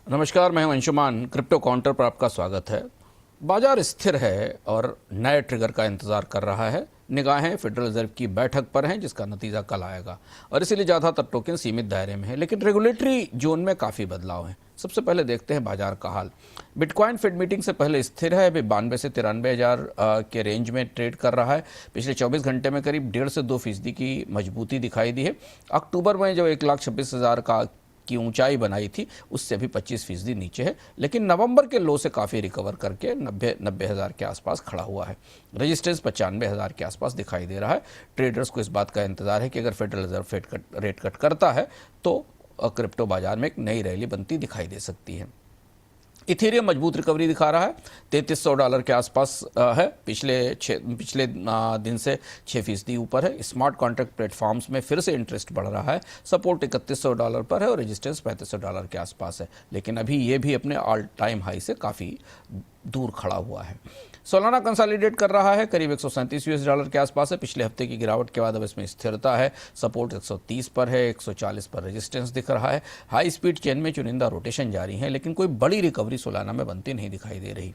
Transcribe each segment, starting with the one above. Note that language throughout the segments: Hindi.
नमस्कार, मैं हूं अंशुमान। क्रिप्टो काउंटर पर आपका स्वागत है। बाजार स्थिर है और नए ट्रिगर का इंतजार कर रहा है। निगाहें फेडरल रिजर्व की बैठक पर हैं, जिसका नतीजा कल आएगा और इसीलिए ज़्यादातर टोकन सीमित दायरे में है, लेकिन रेगुलेटरी जोन में काफ़ी बदलाव हैं। सबसे पहले देखते हैं बाजार का हाल। बिटकॉइन फेड मीटिंग से पहले स्थिर है, अभी 92 से 93 हज़ार के रेंज में ट्रेड कर रहा है। पिछले 24 घंटे में करीब 1.5 से 2% की मजबूती दिखाई दी है। अक्टूबर में जो 1,26,000 की ऊंचाई बनाई थी, उससे भी 25% नीचे है, लेकिन नवंबर के लो से काफ़ी रिकवर करके 90 हज़ार के आसपास खड़ा हुआ है। रेजिस्टेंस 95 हज़ार के आसपास दिखाई दे रहा है। ट्रेडर्स को इस बात का इंतजार है कि अगर फेडरल रिजर्व रेट कट करता है तो क्रिप्टो बाजार में एक नई रैली बनती दिखाई दे सकती है। इथेरियम मजबूत रिकवरी दिखा रहा है, $3300 के आसपास है। पिछले दिन से 6% ऊपर है। स्मार्ट कॉन्ट्रैक्ट प्लेटफॉर्म्स में फिर से इंटरेस्ट बढ़ रहा है। सपोर्ट $3100 पर है और रेजिस्टेंस $3500 के आसपास है, लेकिन अभी ये भी अपने ऑल टाइम हाई से काफ़ी दूर खड़ा हुआ है। सोलाना कंसोलिडेट कर रहा है, करीब $137 के आसपास है। पिछले हफ्ते की गिरावट के बाद अब इसमें स्थिरता है। सपोर्ट 130 पर है, 140 पर रेजिस्टेंस दिख रहा है। हाई स्पीड चेन में चुनिंदा रोटेशन जारी है, लेकिन कोई बड़ी रिकवरी सोलाना में बनती नहीं दिखाई दे रही।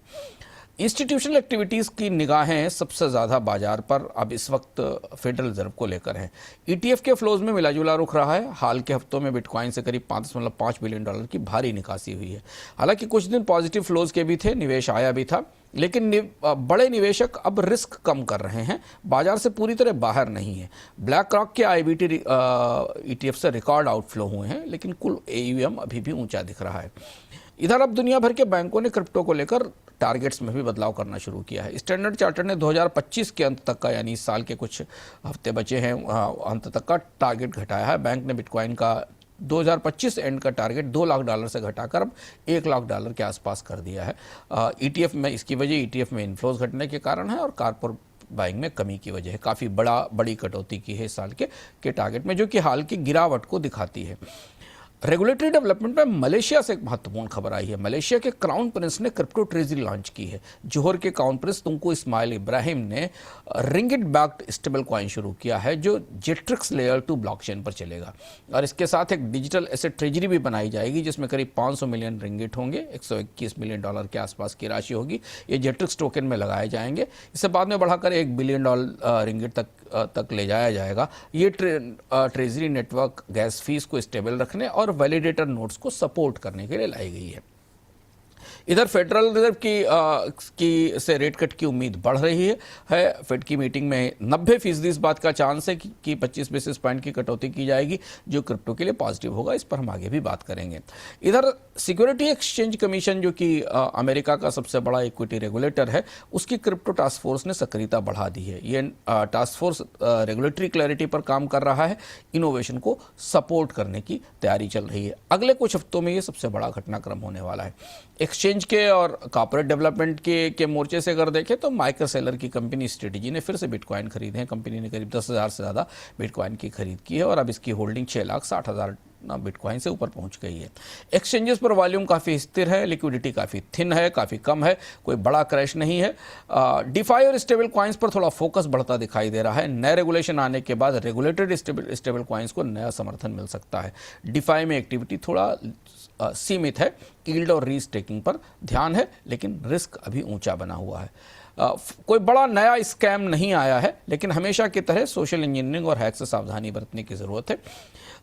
इंस्टीट्यूशनल एक्टिविटीज़ की निगाहें सबसे ज़्यादा बाजार पर अब इस वक्त फेडरल रिजर्व को लेकर हैं। ईटीएफ के फ्लोज में मिलाजुला रुख रहा है। हाल के हफ्तों में बिटकॉइन से करीब $5.5 बिलियन की भारी निकासी हुई है। हालांकि कुछ दिन पॉजिटिव फ्लोज के भी थे, निवेश आया भी था, लेकिन बड़े निवेशक अब रिस्क कम कर रहे हैं, बाजार से पूरी तरह बाहर नहीं है। ब्लैक रॉक के आईबीटी ईटीएफ से रिकॉर्ड आउटफ्लो हुए हैं, लेकिन कुल एयूएम अभी भी ऊंचा दिख रहा है। इधर अब दुनिया भर के बैंकों ने क्रिप्टो को लेकर टारगेट्स में भी बदलाव करना शुरू किया है। स्टैंडर्ड चार्टर्ड ने 2025 के अंत तक का, यानी इस साल के कुछ हफ्ते बचे हैं, अंत तक का टारगेट घटाया है। बैंक ने बिटकॉइन का 2025 एंड का टारगेट $2 लाख से घटाकर अब $1 लाख के आसपास कर दिया है। ईटीएफ में इसकी वजह ईटीएफ में इन्फ्लोज घटने के कारण है और कारपोरेट बाइंग में कमी की वजह है। काफ़ी बड़ी कटौती की है इस साल के टारगेट में, जो कि हाल की गिरावट को दिखाती है। रेगुलेटरी डेवलपमेंट में मलेशिया से एक महत्वपूर्ण खबर आई है। मलेशिया के क्राउन प्रिंस ने क्रिप्टो ट्रेजरी लॉन्च की है। जोहर के क्राउन प्रिंस तुंको इस्माइल इब्राहिम ने रिंगिट बैक्ड स्टेबल कॉइन शुरू किया है, जो जेट्रिक्स लेयर 2 ब्लॉकचेन पर चलेगा और इसके साथ एक डिजिटल एसेट ट्रेजरी भी बनाई जाएगी, जिसमें करीब 500 मिलियन रिंगिट होंगे, $121 मिलियन के आसपास की राशि होगी। ये जेट्रिक्स टोकन में लगाए जाएंगे। इसे बाद में बढ़ाकर $1 बिलियन रिंगिट तक ले जाया जाएगा। ये ट्रेजरी नेटवर्क गैस फीस को स्टेबल रखने और वैलिडेटर नोड्स को सपोर्ट करने के लिए लाई गई है। इधर फेडरल रिजर्व की से रेट कट की उम्मीद बढ़ रही है। फेड की मीटिंग में 90% इस बात का चांस है कि 25 बेसिस पॉइंट की कटौती की जाएगी, जो क्रिप्टो के लिए पॉजिटिव होगा। इस पर हम आगे भी बात करेंगे। इधर सिक्योरिटी एक्सचेंज कमीशन, जो कि अमेरिका का सबसे बड़ा इक्विटी रेगुलेटर है, उसकी क्रिप्टो टास्क फोर्स ने सक्रियता बढ़ा दी है। ये टास्क फोर्स रेगुलेटरी क्लैरिटी पर काम कर रहा है, इनोवेशन को सपोर्ट करने की तैयारी चल रही है। अगले कुछ हफ्तों में ये सबसे बड़ा घटनाक्रम होने वाला है। एक्सचेंज के और कॉर्पोरेट डेवलपमेंट के मोर्चे से अगर देखें तो माइक्रो सेलर की कंपनी स्ट्रेटेजी ने फिर से बिटकॉइन खरीदे हैं। कंपनी ने करीब 10,000 से ज़्यादा बिटकॉइन की खरीद की है और अब इसकी होल्डिंग 6,60,000 बिटकॉइन से ऊपर पहुंच गई है। एक्सचेंजेस पर वॉल्यूम काफ़ी स्थिर है, लिक्विडिटी काफ़ी थिन है, काफ़ी कम है, कोई बड़ा क्रैश नहीं है। डिफाई और स्टेबल कॉइन्स पर थोड़ा फोकस बढ़ता दिखाई दे रहा है। नए रेगुलेशन आने के बाद रेगुलेटेड स्टेबल कॉइन्स को नया समर्थन मिल सकता है। डिफाई में एक्टिविटी थोड़ा सीमित है, यील्ड और रीस्टेकिंग पर ध्यान है, लेकिन रिस्क अभी ऊंचा बना हुआ है। कोई बड़ा नया स्कैम नहीं आया है, लेकिन हमेशा की तरह सोशल इंजीनियरिंग और हैक से सावधानी बरतने की ज़रूरत है।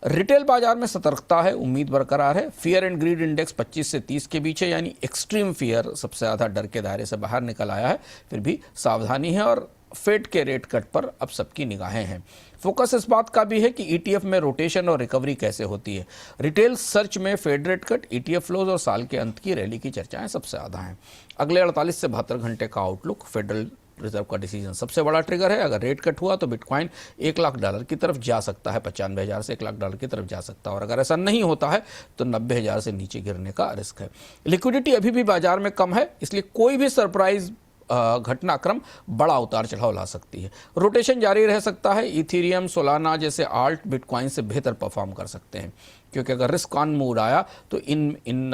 रिटेल बाजार में सतर्कता है, उम्मीद बरकरार है। फियर एंड ग्रीड इंडेक्स 25 से 30 के बीच है, यानी एक्सट्रीम फियर सबसे ज़्यादा डर के दायरे से बाहर निकल आया है। फिर भी सावधानी है और फेड के रेट कट पर अब सबकी निगाहें हैं। फोकस इस बात का भी है कि ईटीएफ में रोटेशन और रिकवरी कैसे होती है। रिटेल सर्च में Fed rate cut, ETF flows और साल के अंत की रैली की चर्चाएं सबसे ज़्यादा हैं। अगले 48 से 72 घंटे का आउटलुक, फेडरल रिजर्व का डिसीजन सबसे बड़ा ट्रिगर है। अगर रेट कट हुआ तो बिटकॉइन $1 लाख की तरफ जा सकता है, 95,000 से $1 लाख की तरफ जा सकता है, और अगर ऐसा नहीं होता है तो 90,000 से नीचे गिरने का रिस्क है। लिक्विडिटी अभी भी बाजार में कम है, इसलिए कोई भी सरप्राइज घटनाक्रम बड़ा उतार चढ़ाव ला सकती है। रोटेशन जारी रह सकता है। इथेरियम, सोलाना जैसे आल्ट बिटकॉइन से बेहतर परफॉर्म कर सकते हैं, क्योंकि अगर रिस्क ऑन मूड आया तो इन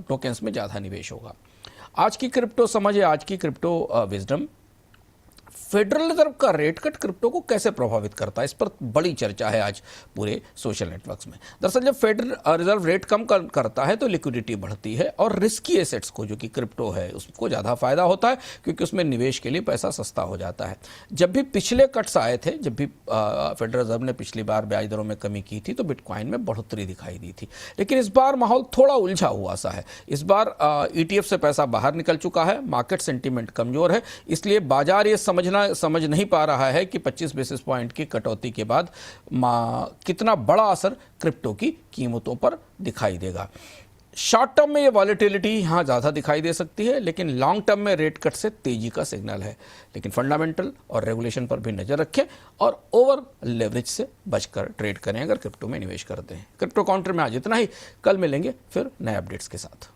टोकन्स में ज़्यादा निवेश होगा। आज की क्रिप्टो समझ है, आज की क्रिप्टो विजडम। फेडरल रिजर्व का रेट कट क्रिप्टो को कैसे प्रभावित करता है, इस पर बड़ी चर्चा है आज पूरे सोशल नेटवर्क्स में। दरअसल जब फेडरल रिजर्व रेट कम करता है तो लिक्विडिटी बढ़ती है और रिस्की एसेट्स को, जो कि क्रिप्टो है, उसको ज़्यादा फायदा होता है क्योंकि उसमें निवेश के लिए पैसा सस्ता हो जाता है। जब भी पिछले कट्स आए थे, जब भी फेडरल रिजर्व ने पिछली बार ब्याज दरों में कमी की थी तो बिटकॉइन में बढ़ोतरी दिखाई दी थी, लेकिन इस बार माहौल थोड़ा उलझा हुआ सा है। इस बार ETF से पैसा बाहर निकल चुका है, मार्केट सेंटीमेंट कमजोर है, इसलिए बाजार ये समझ नहीं पा रहा है कि 25 बेसिस पॉइंट की कटौती के बाद कितना बड़ा असर क्रिप्टो की कीमतों पर दिखाई देगा। शॉर्ट टर्म में ये वॉलेटिलिटी यहाँ ज़्यादा दिखाई दे सकती है, लेकिन लॉन्ग टर्म में रेट कट से तेजी का सिग्नल है। लेकिन फंडामेंटल और रेगुलेशन पर भी नज़र रखें और ओवर लेवरेज से बचकर ट्रेड करें अगर क्रिप्टो में निवेश करते हैं। क्रिप्टो काउंटर में आज इतना ही, कल मिलेंगे फिर नए अपडेट्स के साथ।